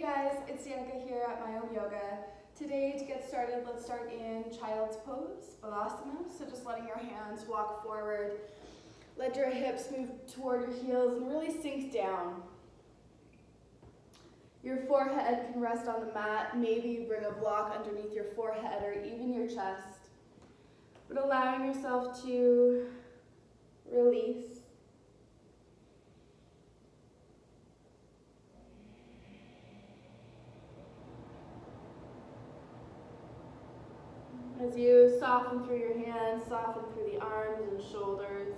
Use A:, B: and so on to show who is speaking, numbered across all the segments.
A: Hey guys, it's Danica here at MYOM Yoga. Today, to get started, let's start in Child's Pose, Balasana. So just letting your hands walk forward. Let your hips move toward your heels and really sink down. Your forehead can rest on the mat. Maybe you bring a block underneath your forehead or even your chest. But allowing yourself to release. As you soften through your hands, soften through the arms and shoulders,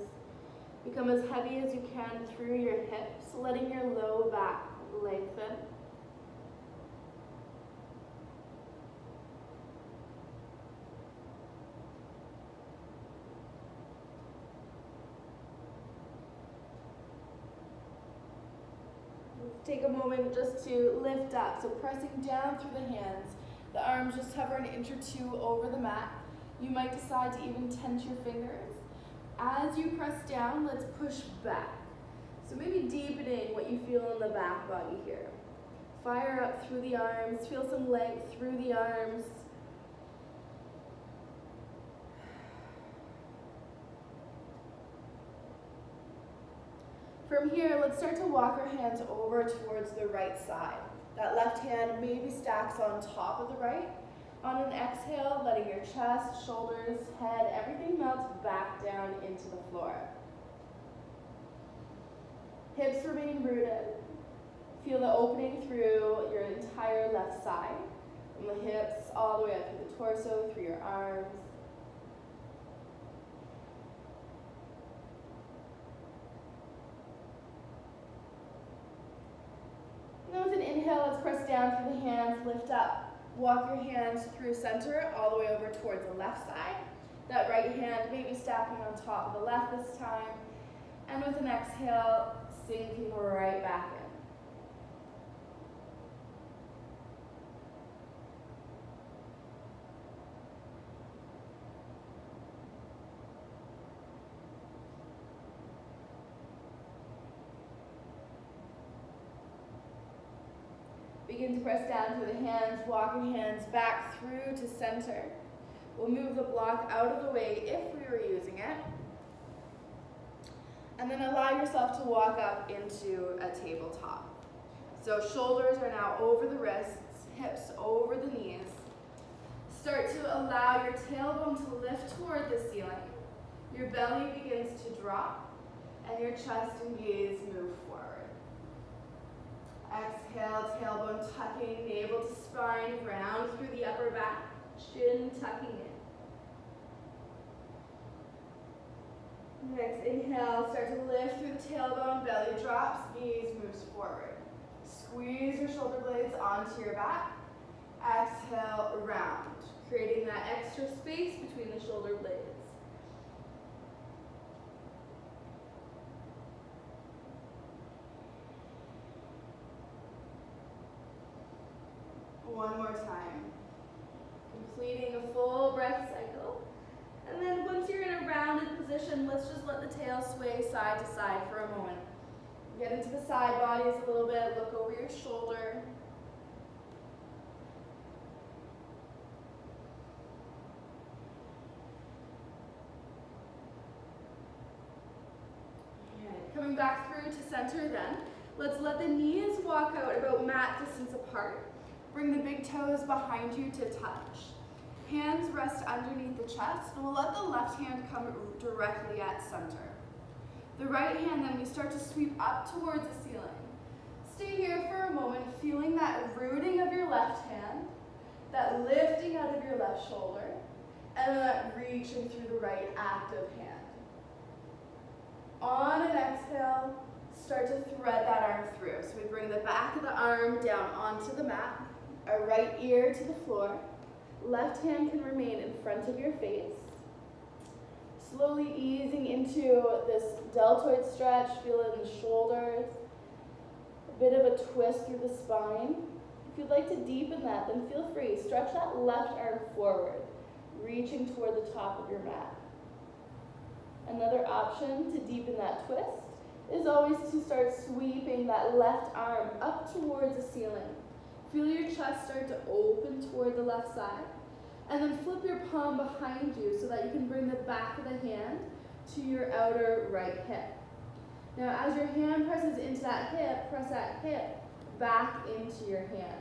A: become as heavy as you can through your hips, letting your low back lengthen. Take a moment just to lift up, so pressing down through the hands. The arms just hover an inch or two over the mat. You might decide to even tense your fingers. As you press down, let's push back. So maybe deepening what you feel in the back body here. Fire up through the arms, feel some length through the arms. From here, let's start to walk our hands over towards the right side. That left hand maybe stacks on top of the right. On an exhale, letting your chest, shoulders, head, everything melt back down into the floor. Hips remain rooted. Feel the opening through your entire left side. From the hips all the way up through the torso, through your arms. Now with an inhale, let's press down through the hands, lift up. Walk your hands through center, all the way over towards the left side. That right hand maybe stacking on top of the left this time. And with an exhale, sinking right back in. Begin to press down through the hands, walk your hands back through to center. We'll move the block out of the way if we were using it. And then allow yourself to walk up into a tabletop. So shoulders are now over the wrists, hips over the knees. Start to allow your tailbone to lift toward the ceiling. Your belly begins to drop, and your chest and gaze move forward. Exhale, tailbone tucking, navel to spine, round through the upper back, chin tucking in. Next inhale, start to lift through the tailbone, belly drops, gaze moves forward. Squeeze your shoulder blades onto your back. Exhale, round, creating that extra space between the shoulder blades. One more time. Completing a full breath cycle. And then once you're in a rounded position, let's just let the tail sway side to side for a moment. Get into the side bodies a little bit, look over your shoulder. Okay. Coming back through to center then, let's let the knees walk out about mat distance apart. Bring the big toes behind you to touch. Hands rest underneath the chest, and we'll let the left hand come directly at center. The right hand, then we start to sweep up towards the ceiling. Stay here for a moment, feeling that rooting of your left hand, that lifting out of your left shoulder, and that reaching through the right active hand. On an exhale, start to thread that arm through. So we bring the back of the arm down onto the mat, our right ear to the floor. Left hand can remain in front of your face. Slowly easing into this deltoid stretch, feel it in the shoulders. A bit of a twist through the spine. If you'd like to deepen that, then feel free. Stretch that left arm forward, reaching toward the top of your mat. Another option to deepen that twist is always to start sweeping that left arm up towards the ceiling. Feel your chest start to open toward the left side. And then flip your palm behind you so that you can bring the back of the hand to your outer right hip. Now as your hand presses into that hip, press that hip back into your hand.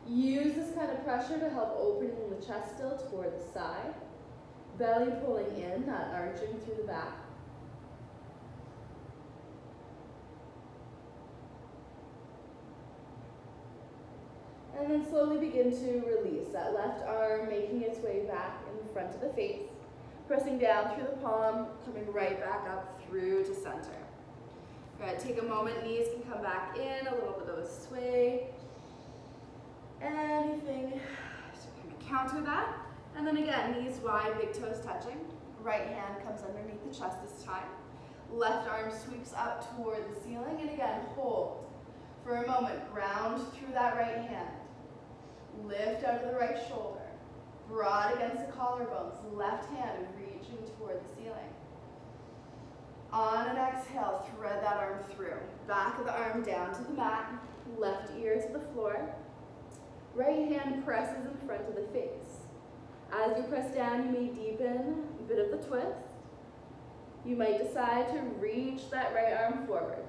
A: Use this kind of pressure to help opening the chest still toward the side. Belly pulling in, not arching through the back. And then slowly begin to release that left arm, making its way back in front of the face. Pressing down through the palm, coming right back up through to center. Good, take a moment, knees can come back in, a little bit of a sway. Anything to kind of counter that. And then again, knees wide, big toes touching. Right hand comes underneath the chest this time. Left arm sweeps up toward the ceiling, and again, hold. For a moment, ground through that right hand. Lift out of the right shoulder. Broad against the collarbones, left hand reaching toward the ceiling. On an exhale, thread that arm through. Back of the arm down to the mat, left ear to the floor. Right hand presses in front of the face. As you press down, you may deepen a bit of the twist. You might decide to reach that right arm forward.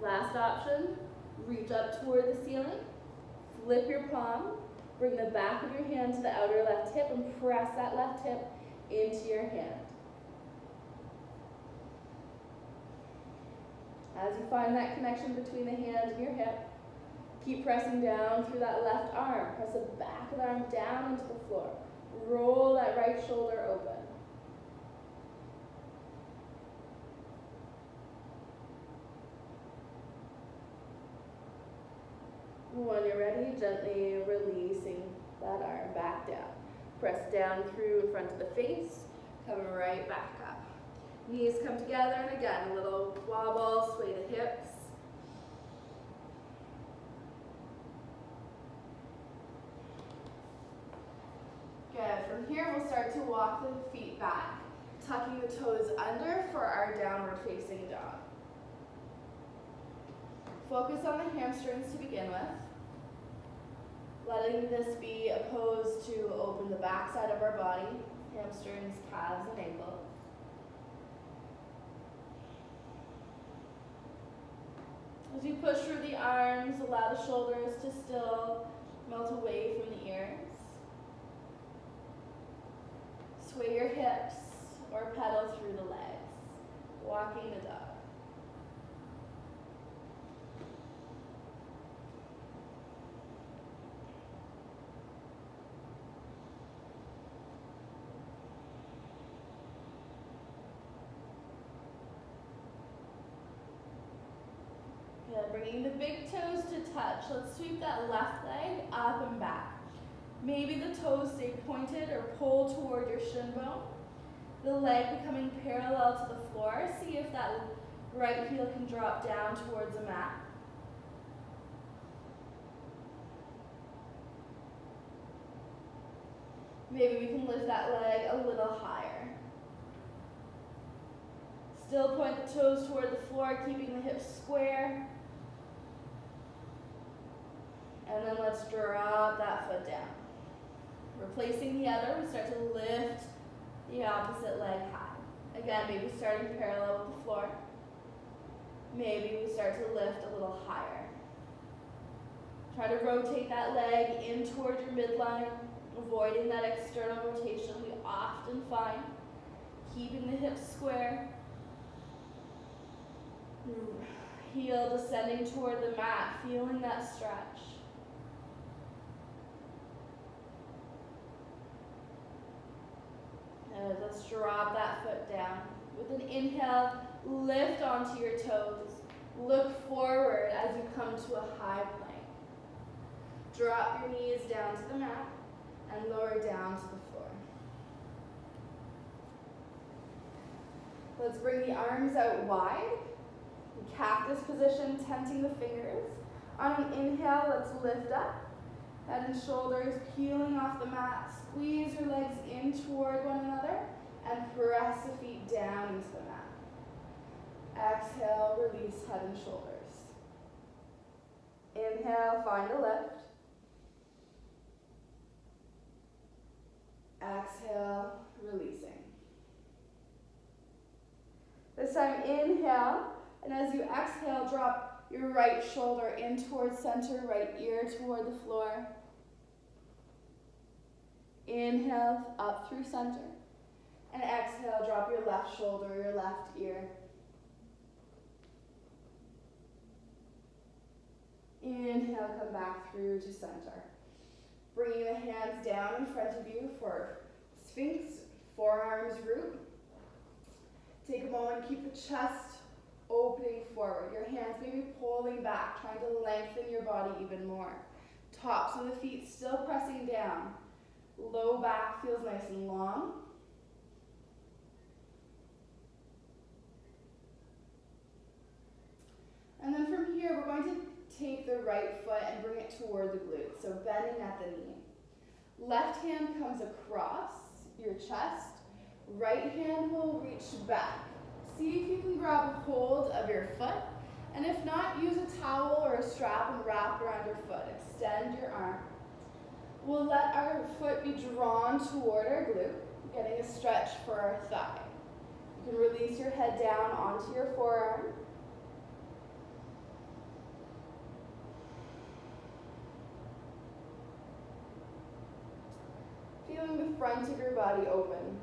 A: Last option, reach up toward the ceiling. Flip your palm. Bring the back of your hand to the outer left hip and press that left hip into your hand. As you find that connection between the hand and your hip, keep pressing down through that left arm. Press the back of the arm down into the floor. Roll that right shoulder open. When you're ready, gently releasing that arm back down. Press down through in front of the face, coming right back up. Knees come together, and again, a little wobble, sway the hips. Good, from here we'll start to walk the feet back, tucking the toes under for our downward facing dog. Focus on the hamstrings to begin with. Letting this be a pose to open the back side of our body, hamstrings, calves, and ankles. As you push through the arms, allow the shoulders to still melt away from the ears. Sway your hips or pedal through the legs, walking the dog. Bringing the big toes to touch. Let's sweep that left leg up and back. Maybe the toes stay pointed or pull toward your shin bone. The leg becoming parallel to the floor. See if that right heel can drop down towards the mat. Maybe we can lift that leg a little higher. Still point the toes toward the floor, keeping the hips square. And then let's drop that foot down. Replacing the other, we start to lift the opposite leg high. Again, maybe starting parallel with the floor. Maybe we start to lift a little higher. Try to rotate that leg in towards your midline, avoiding that external rotation we often find. Keeping the hips square. Heel descending toward the mat, feeling that stretch. And let's drop that foot down. With an inhale, lift onto your toes. Look forward as you come to a high plank. Drop your knees down to the mat and lower down to the floor. Let's bring the arms out wide. Cactus position, tenting the fingers. On an inhale, let's lift up. Head and shoulders peeling off the mat. Squeeze your legs in toward one another and press the feet down into the mat. Exhale, release head and shoulders. Inhale, find a lift. Exhale, releasing. This time, inhale, and as you exhale, drop your right shoulder in towards center, right ear toward the floor. Inhale, up through center. And exhale, drop your left shoulder, your left ear. Inhale, come back through to center. Bringing the hands down in front of you for Sphinx, forearms root. Take a moment, keep the chest opening forward. Your hands maybe pulling back, trying to lengthen your body even more. Tops of the feet still pressing down. Low back feels nice and long. And then from here, we're going to take the right foot and bring it toward the glute, so bending at the knee. Left hand comes across your chest. Right hand will reach back. See if you can grab a hold of your foot, and if not, use a towel or a strap and wrap around your foot. Extend your arm. We'll let our foot be drawn toward our glute, getting a stretch for our thigh. You can release your head down onto your forearm. Feeling the front of your body open.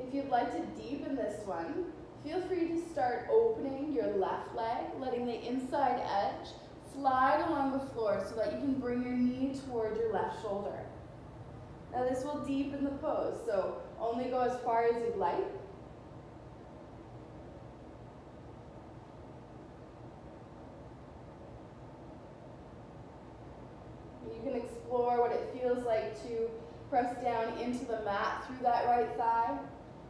A: If you'd like to deepen this one, feel free to start opening your left leg, letting the inside edge slide along the floor so that you can bring your knee toward your left shoulder. Now this will deepen the pose, so only go as far as you'd like. You can explore what it feels like to press down into the mat through that right thigh.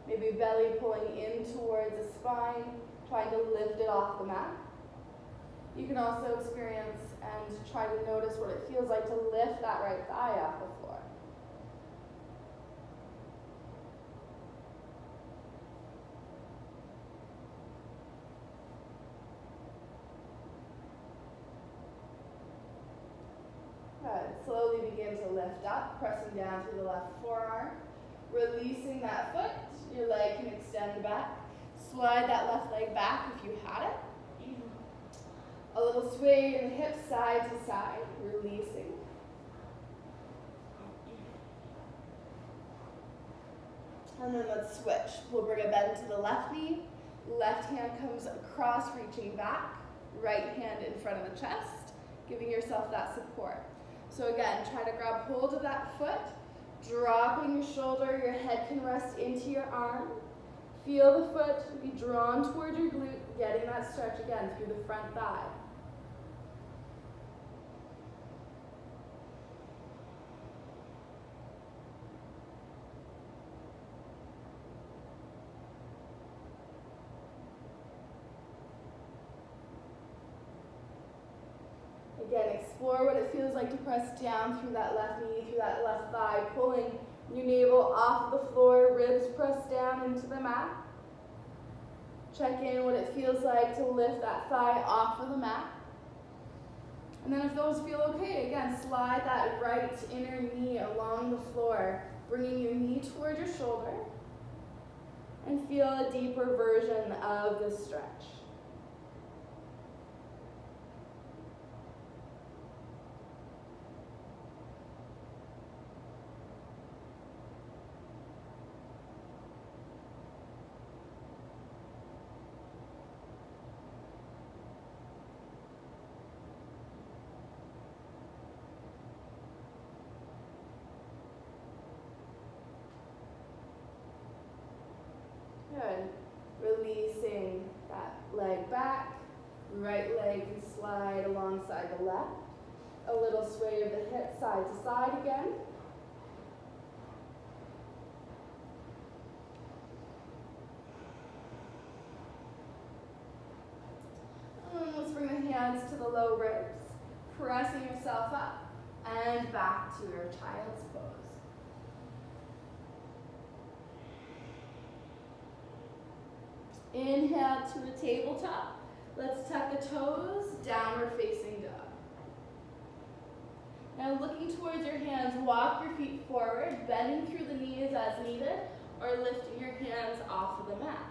A: Maybe belly pulling in towards the spine, trying to lift it off the mat. You can also experience and try to notice what it feels like to lift that right thigh off the floor. Good. Slowly begin to lift up, pressing down through the left forearm. Releasing that foot, your leg can extend back. Slide that left leg back if you had it. A little sway in the hips side to side, releasing. And then let's switch. We'll bring a bend to the left knee. Left hand comes across, reaching back. Right hand in front of the chest, giving yourself that support. So again, try to grab hold of that foot. Dropping your shoulder, your head can rest into your arm. Feel the foot be drawn toward your glute, getting that stretch again through the front thigh. Again, explore what it feels like to press down through that left knee, through that left thigh, pulling your navel off the floor, ribs pressed down into the mat. Check in what it feels like to lift that thigh off of the mat. And then if those feel okay, again, slide that right inner knee along the floor, bringing your knee toward your shoulder, and feel a deeper version of this stretch. Good. Releasing that leg back. Right leg can slide alongside the left. A little sway of the hip side to side again. And let's bring the hands to the low ribs, pressing yourself up and back to your child's pose. Inhale to a tabletop. Let's tuck the toes, downward facing dog. Now looking towards your hands, walk your feet forward, bending through the knees as needed, or lifting your hands off of the mat.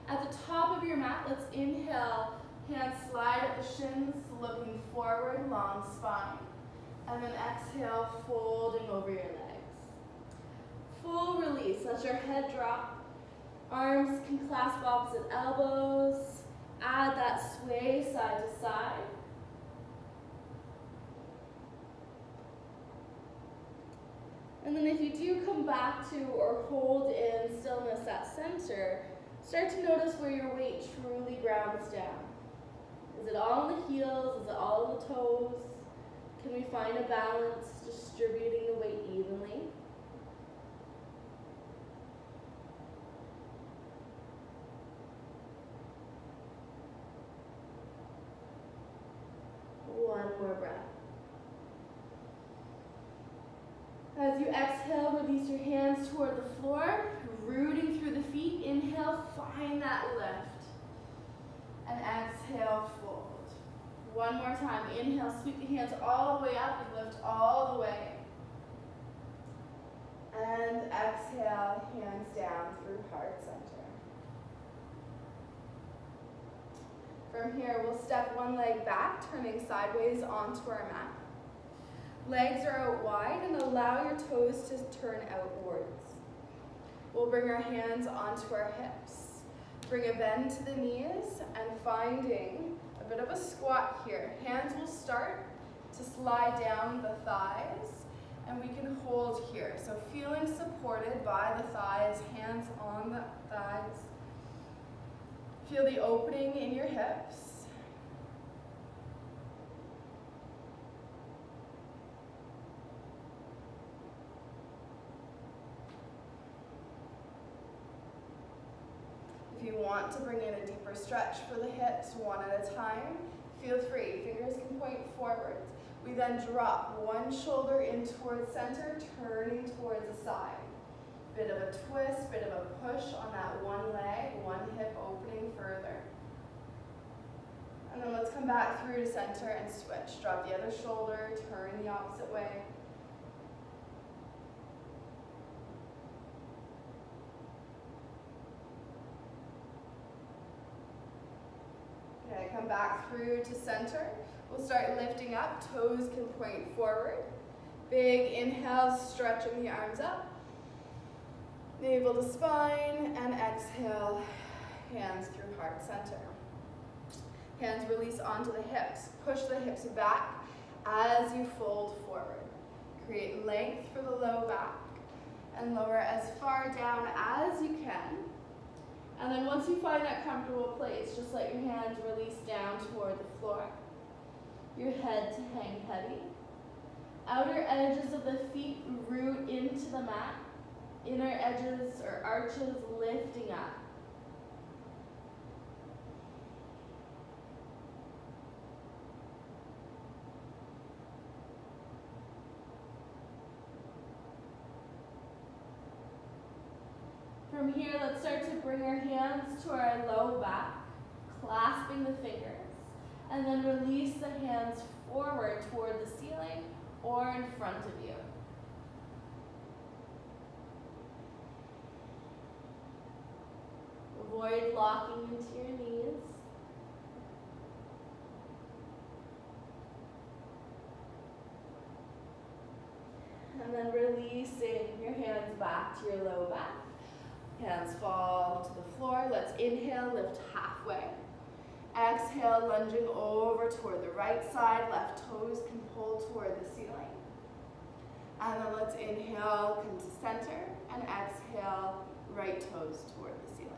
A: At the top of your mat, let's inhale, hands slide at the shins, looking forward, long spine. And then exhale, folding over your legs. Full release, let your head drop. Arms can clasp opposite elbows. Add that sway side to side. And then if you do come back to or hold in stillness at center, start to notice where your weight truly grounds down. Is it all in the heels? Is it all in the toes? Can we find a balance, distributing the weight evenly? One more breath. As you exhale, release your hands toward the floor, rooting through the feet. Inhale, find that lift. And exhale, fold. One more time. Inhale, sweep the hands all the way up and lift all the way. And exhale, hands down through heart center. From here, we'll step one leg back, turning sideways onto our mat. Legs are out wide and allow your toes to turn outwards. We'll bring our hands onto our hips. Bring a bend to the knees and finding a bit of a squat here. Hands will start to slide down the thighs and we can hold here. So feeling supported by the thighs, hands on the thighs. Feel the opening in your hips. If you want to bring in a deeper stretch for the hips one at a time, feel free. Fingers can point forwards. We then drop one shoulder in towards center, turning towards the side. Bit of a twist, bit of a push on that one leg, one hip opening further. And then let's come back through to center and switch. Drop the other shoulder, turn the opposite way. Okay, come back through to center. We'll start lifting up, toes can point forward. Big inhale, stretching the arms up. Navel to spine, and exhale, hands through heart center. Hands release onto the hips. Push the hips back as you fold forward. Create length for the low back and lower as far down as you can. And then once you find that comfortable place, just let your hands release down toward the floor. Your head to hang heavy. Outer edges of the feet root into the mat. Inner edges or arches lifting up. From here, let's start to bring our hands to our low back, clasping the fingers, and then release the hands forward toward the ceiling or in front of you. Avoid locking into your knees. And then releasing your hands back to your low back. Hands fall to the floor. Let's inhale, lift halfway. Exhale, lunging over toward the right side. Left toes can pull toward the ceiling. And then let's inhale, come to center, and exhale, right toes toward the ceiling.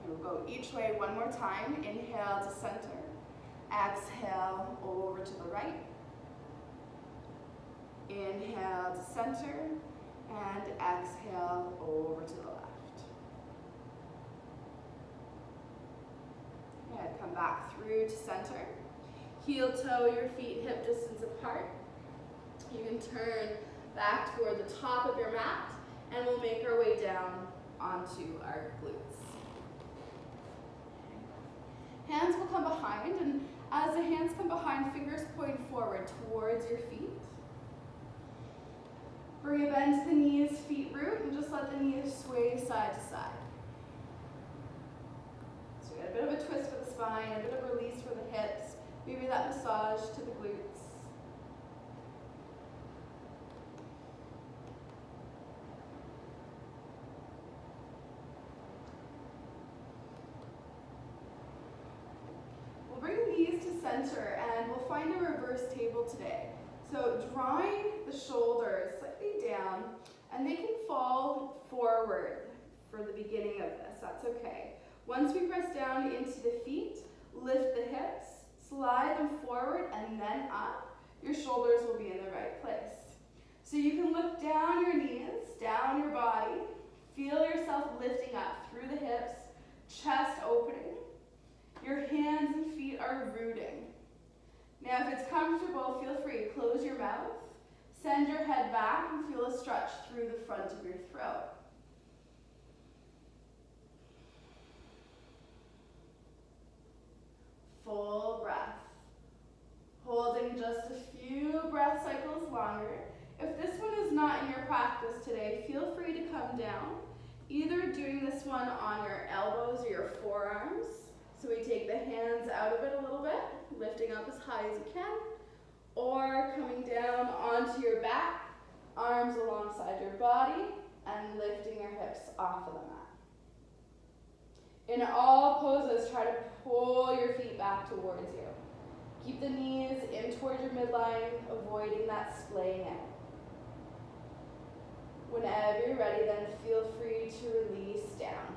A: We'll go each way one more time. Inhale to center. Exhale over to the right. Inhale to center. And exhale over to the left. And come back through to center. Heel toe your feet hip distance apart. You can turn back toward the top of your mat, and we'll make our way down onto our glutes. Hands will come behind, and as the hands come behind, fingers point forward towards your feet. Bring a bend to the knees, feet root, and just let the knees sway side to side. So we got a bit of a twist for the spine, a bit of release for the hips, maybe that massage to the glutes. We'll bring the knees to center, and we'll find a reverse table today. So drawing the shoulders slightly down, and they can fall forward for the beginning of this, that's okay. Once we press down into the feet, lift the hips, slide them forward and then up, your shoulders will be in the right place. So you can look down your knees, down your body, feel yourself lifting up through the hips, chest opening. Your hands and feet are rooting. Now if it's comfortable, feel free, close your mouth, send your head back and feel a stretch through the front of your throat. Full breath. Holding just a few breath cycles longer. If this one is not in your practice today, feel free to come down, either doing this one on your elbows or your forearms. So we take the hands out of it a little bit, lifting up as high as you can, or coming down onto your back, arms alongside your body, and lifting your hips off of the mat. In all poses, try to pull your feet back towards you. Keep the knees in towards your midline, avoiding that splaying out. Whenever you're ready, then feel free to release down.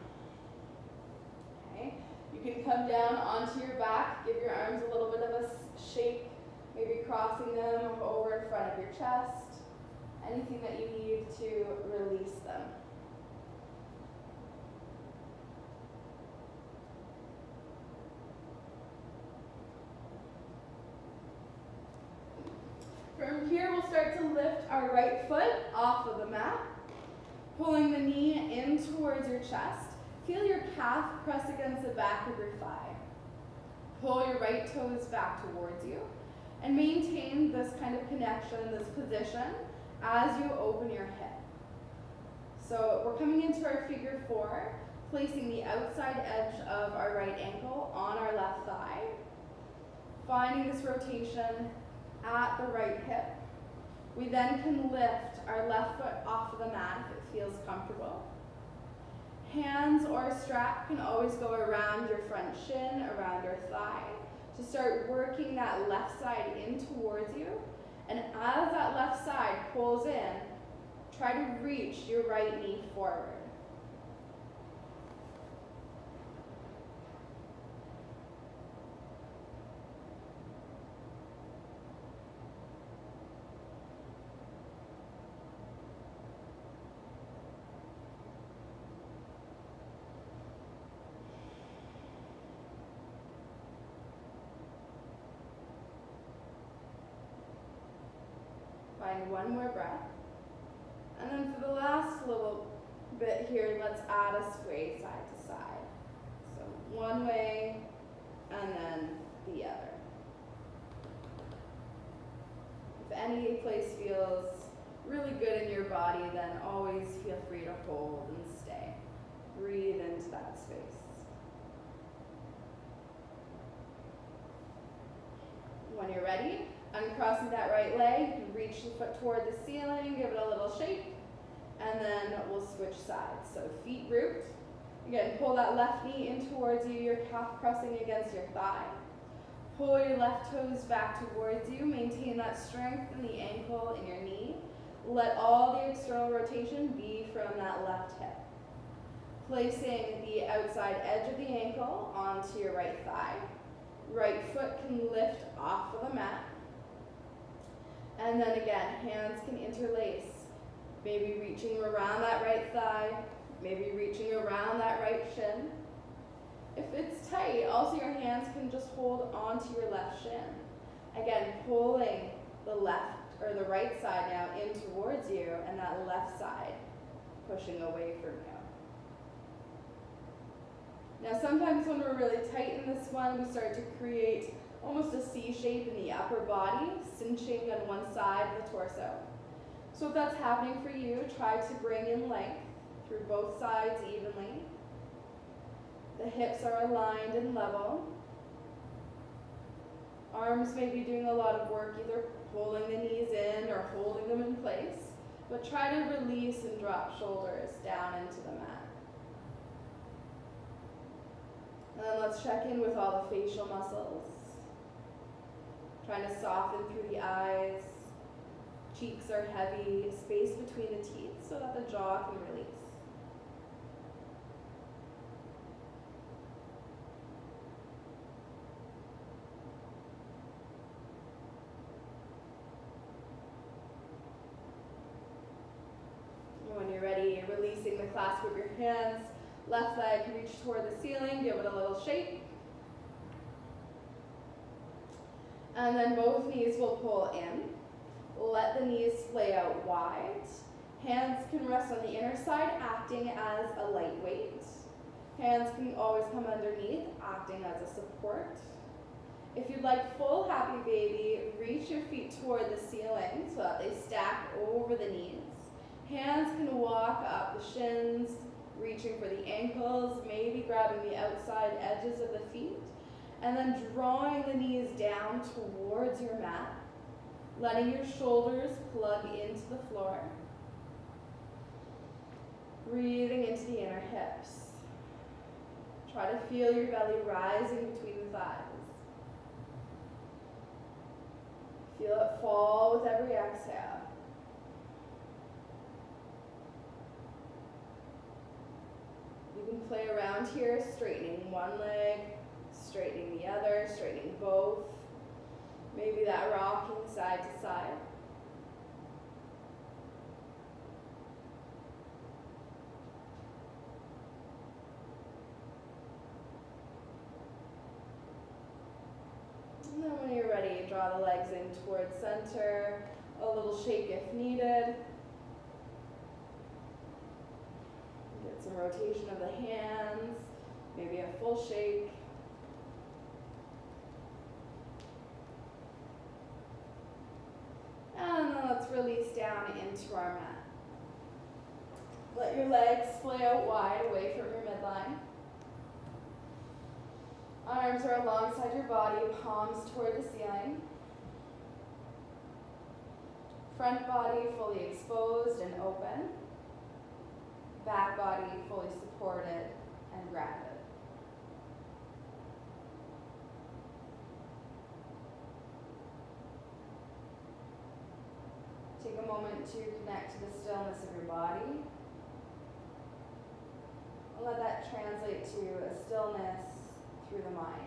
A: Okay? You can come down onto your back, give your arms a little bit of a shake, maybe crossing them over in front of your chest. Anything that you need to release them. From here, we'll start to lift our right foot off of the mat, pulling the knee in towards your chest. Feel your calf press against the back of your thigh. Pull your right toes back towards you, and maintain this kind of connection, this position, as you open your hip. So we're coming into our figure four, placing the outside edge of our right ankle on our left thigh, finding this rotation at the right hip. We then can lift our left foot off of the mat if it feels comfortable. Hands or a strap can always go around your front shin, around your thigh, to start working that left side in towards you. And as that left side pulls in, try to reach your right knee forward. Find one more breath. And then for the last little bit here, let's add a sway side to side. So one way and then the other. If any place feels really good in your body, then always feel free to hold and stay. Breathe into that space. When you're ready, uncrossing that right leg, reach the foot toward the ceiling, give it a little shake, and then we'll switch sides. So feet root. Again, pull that left knee in towards you, your calf pressing against your thigh. Pull your left toes back towards you, maintain that strength in the ankle and your knee. Let all the external rotation be from that left hip. Placing the outside edge of the ankle onto your right thigh. Right foot can lift off of the mat. And then again, hands can interlace. Maybe reaching around that right thigh, maybe reaching around that right shin. If it's tight, also your hands can just hold onto your left shin. Again, pulling the left or the right side now in towards you, and that left side pushing away from you. Now sometimes when we're really tight in this one, we start to create almost a C shape in the upper body, cinching on one side of the torso. So if that's happening for you, try to bring in length through both sides evenly. The hips are aligned and level. Arms may be doing a lot of work, either pulling the knees in or holding them in place, but try to release and drop shoulders down into the mat. And then let's check in with all the facial muscles. Trying to soften through the eyes. Cheeks are heavy, space between the teeth so that the jaw can release. And when you're ready, releasing the clasp of your hands. Left leg reach toward the ceiling, give it a little shake. And then both knees will pull in. Let the knees splay out wide. Hands can rest on the inner side, acting as a light weight. Hands can always come underneath, acting as a support. If you'd like full happy baby, reach your feet toward the ceiling so that they stack over the knees. Hands can walk up the shins, reaching for the ankles, maybe grabbing the outside edges of the feet, and then drawing the knees down towards your mat, letting your shoulders plug into the floor. Breathing into the inner hips. Try to feel your belly rising between the thighs. Feel it fall with every exhale. You can play around here, straightening one leg, straightening the other, straightening both. Maybe that rocking side to side. And then when you're ready, draw the legs in towards center, a little shake if needed. Get some rotation of the hands, maybe a full shake. And then let's release down into our mat. Let your legs splay out wide away from your midline. Arms are alongside your body, palms toward the ceiling. Front body fully exposed and open. Back body fully supported and grounded. Take a moment to connect to the stillness of your body. And let that translate to a stillness through the mind.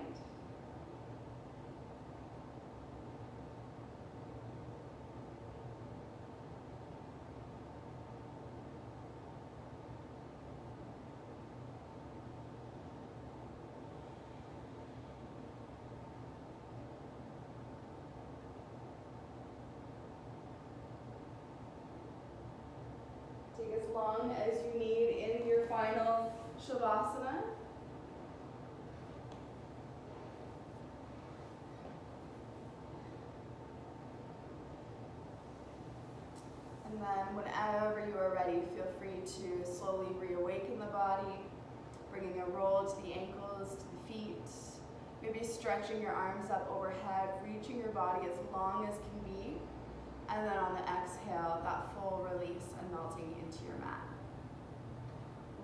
A: Take as long as you need in your final Shavasana. And then whenever you are ready, feel free to slowly reawaken the body, bringing a roll to the ankles, to the feet, maybe stretching your arms up overhead, reaching your body as long as can be, and then on the exhale, that full release and melting into your mat.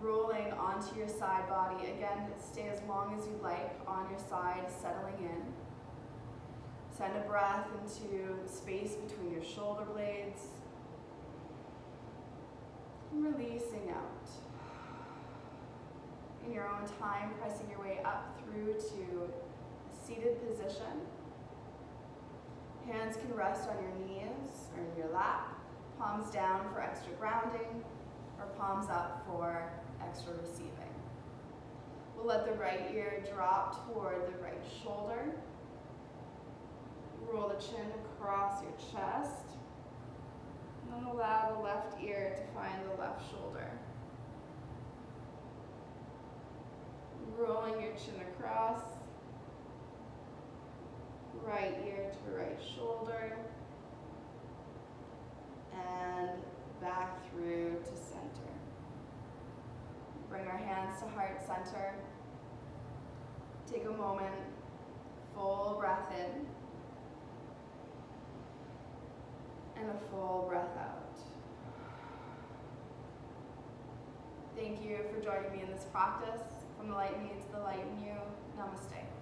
A: Rolling onto your side body, again, stay as long as you like on your side, settling in. Send a breath into space between your shoulder blades. Releasing out. In your own time, pressing your way up through to a seated position. Hands can rest on your knees or in your lap. Palms down for extra grounding, or palms up for extra receiving. We'll let the right ear drop toward the right shoulder. Roll the chin across your chest. And then allow the left ear to find the left shoulder. rolling your chin across, right ear to right shoulder, and back through to center. Bring our hands to heart center. Take a moment, full breath in, and a full breath out. Thank you for joining me in this practice. From the light me to the light in you. Namaste.